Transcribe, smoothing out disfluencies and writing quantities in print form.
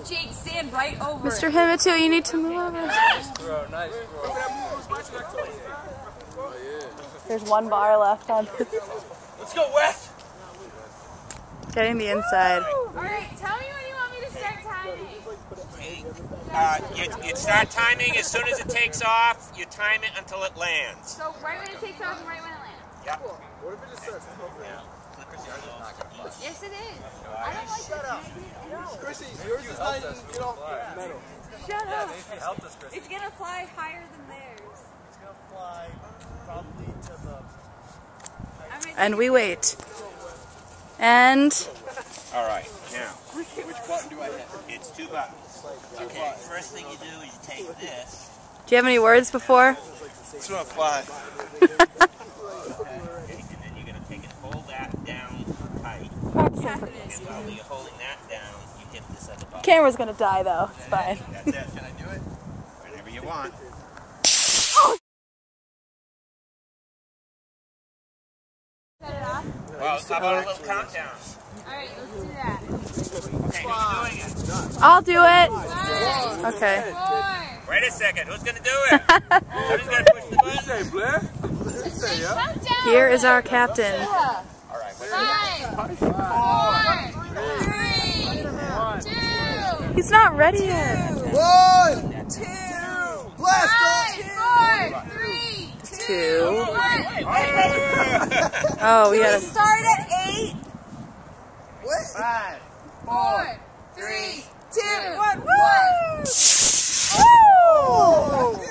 Jake, stand right over Mr. Himitu, you need to move over. Nice throw, nice throw. There's one bar left on. Let's go, Wes! Getting the inside. Alright, tell me when you want me to start timing. You start timing as soon as it takes off. You time it until it lands. So right when it takes off and right when it lands. Yep. Cool. What if it just starts hovering? Yes, it is. I don't like this negative. Chrissy, yours is not even get off the metal. Shut up. Help us, Chrissy. It's gonna fly higher than theirs. It's going to fly probably to the... And we wait. And All right, now. Which button do I hit? It's 2 buttons. Okay, first thing you do is you take this. do you have any words before? It's going to fly. And then you're going to take it, hold that down tight. And while you're holding that down, you hit this other button. Camera's gonna die though. It's fine. That's it. Can I do it? Whenever you want. Set it off. Well, how about a little countdown? Alright, let's do that. Okay, who's doing it? I'll do it. 5, Okay. 4. Wait a second, who's going to do it? Who's going to push the button? Say, Blair? Say, yeah? Countdown. Here is our captain. All right, wait a 5, 4, 3, 2. He's not ready yet. 1, 2, blast off! 5, 4, 3, 2. 1. Oh, we gotta. Start at 8. What? 5, 4, 3, 2, 1. Oh!